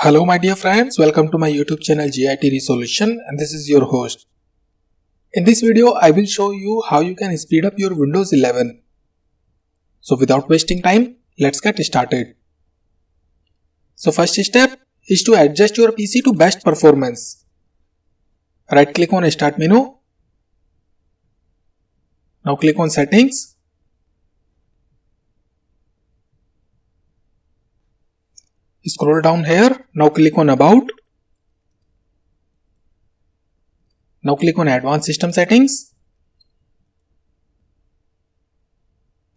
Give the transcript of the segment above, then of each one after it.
Hello my dear friends, welcome to my YouTube channel GIT Resolution and this is your host. In this video, I will show you how you can speed up your Windows 11. So without wasting time, let's get started. So first step is to adjust your PC to best performance. Right click on Start menu. Now click on Settings. Scroll down here. Now click on About. Now click on Advanced System Settings.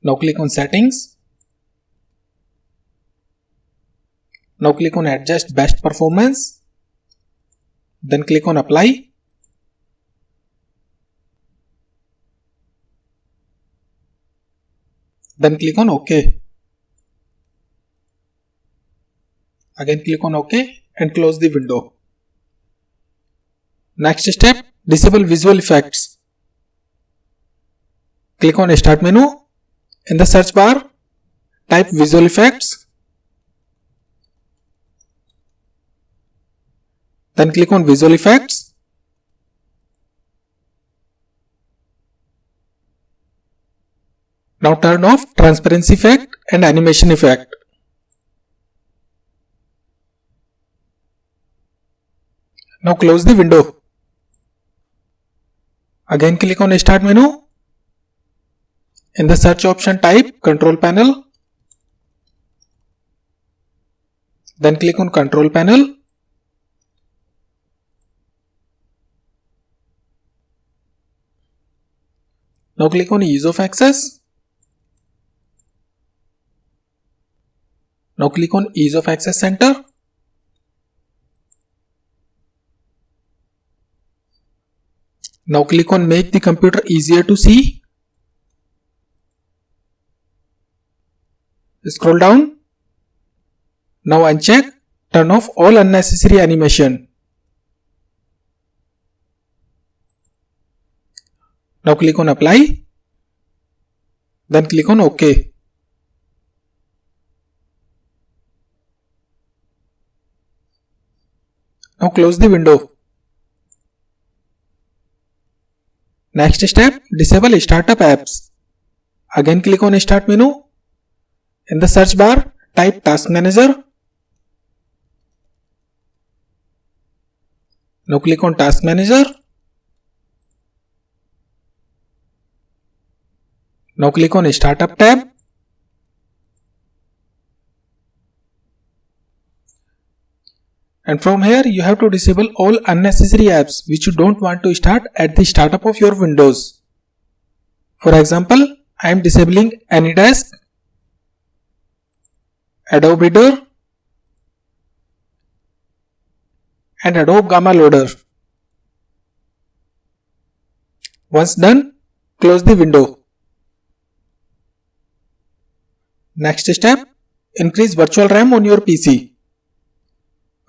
Now click on Settings. Now click on Adjust Best Performance. Then click on Apply. Then click on OK. Again click on OK and close the window. Next step, disable visual effects. Click on Start menu. In the search bar, type visual effects. Then click on visual effects. Now turn off transparency effect and animation effect. Now close the window. Again click on Start menu. In the search option type Control Panel. Then click on Control Panel. Now click on Ease of Access. Now click on Ease of Access Center. Now click on Make the computer easier to see. Scroll down. Now uncheck Turn off all unnecessary animation. Now click on Apply. Then click on OK. Now close the window. Next step, disable startup apps. Again click on Start menu. In the search bar, type Task Manager. Now click on Task Manager. Now click on Startup tab. And from here you have to disable all unnecessary apps which you don't want to start at the startup of your Windows. For example, I am disabling AnyDesk, Adobe Reader and Adobe Gamma Loader. Once done, close the window. Next step, increase virtual RAM on your PC.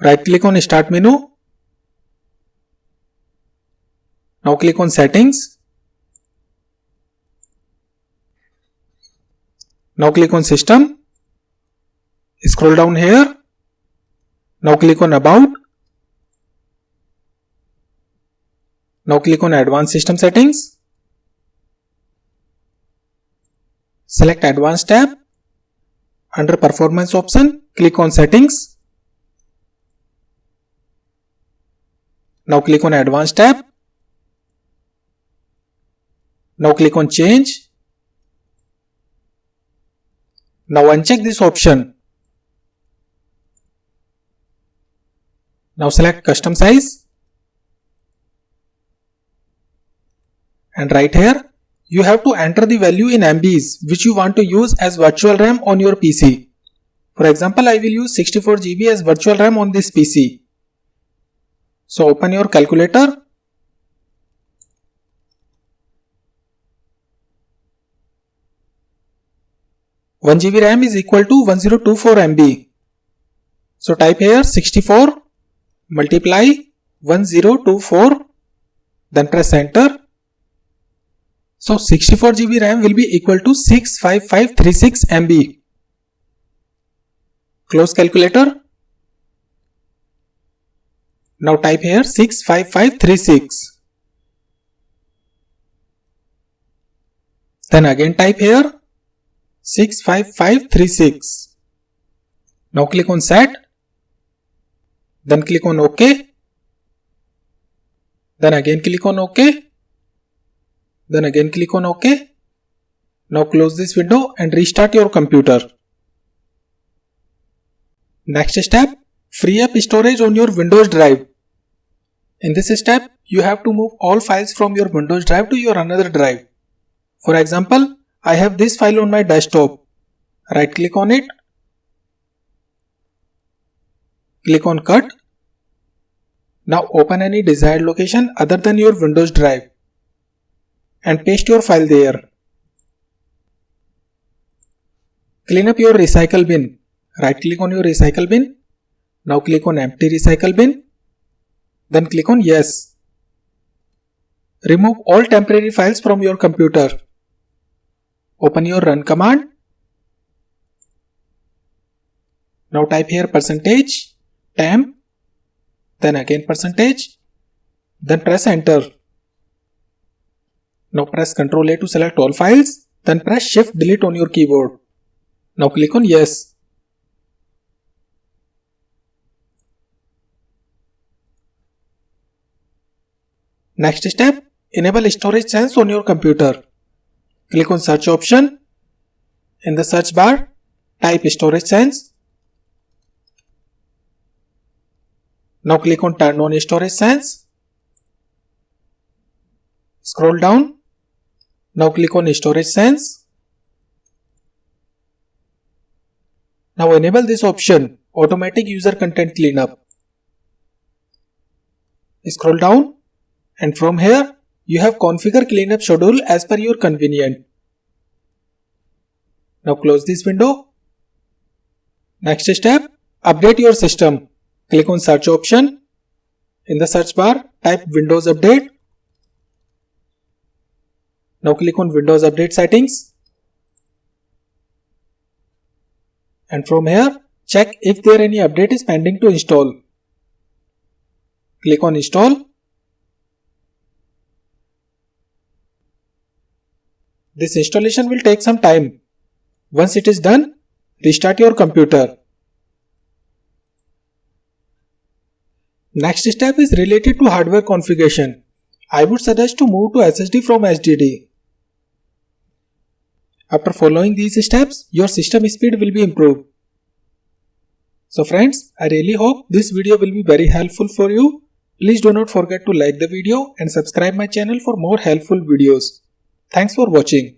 Right click on Start menu. Now click on Settings. Now click on System. Scroll down here. Now click on About. Now click on Advanced System Settings. Select Advanced tab. Under Performance option, click on Settings. Now click on Advanced tab. Now click on Change. Now uncheck this option. Now select Custom Size. And right here, you have to enter the value in MBs which you want to use as virtual RAM on your PC. For example, I will use 64 GB as virtual RAM on this PC. So open your calculator. One GB RAM is equal to 1024 MB. So type here 64 multiply 1024, then press enter. So 64 GB RAM will be equal to 65536 MB. Close calculator. Now type here 65536. Then again type here 65536. Now click on set. Then click on OK. Then again click on OK. Then again click on OK. Now close this window and restart your computer. Next step, free up storage on your Windows drive. In this step, you have to move all files from your Windows drive to your another drive. For example, I have this file on my desktop. Right click on it. Click on cut. Now open any desired location other than your Windows drive and paste your file there. Clean up your recycle bin. Right click on your recycle bin. Now click on empty recycle bin. Then click on yes. Remove all temporary files from your computer. Open your run command. Now type here %temp, then again %, then press enter. Now press Ctrl A to select all files, then press Shift Delete on your keyboard. Now click on yes. Next step, enable storage sense on your computer. Click on search option. In the search bar, type storage sense. Now click on turn on storage sense. Scroll down. Now click on storage sense. Now enable this option, automatic user content cleanup. Scroll down and from here you have configure cleanup schedule as per your convenience. Now close this window. Next step, update your system. Click on search option. In the search bar, type Windows Update. Now click on Windows Update settings. And from here, check if there any update is pending to install. Click on install. This installation will take some time. Once it is done, restart your computer. Next step is related to hardware configuration. I would suggest to move to SSD from HDD. After following these steps, your system speed will be improved. So friends, I really hope this video will be very helpful for you. Please do not forget to like the video and subscribe my channel for more helpful videos. Thanks for watching.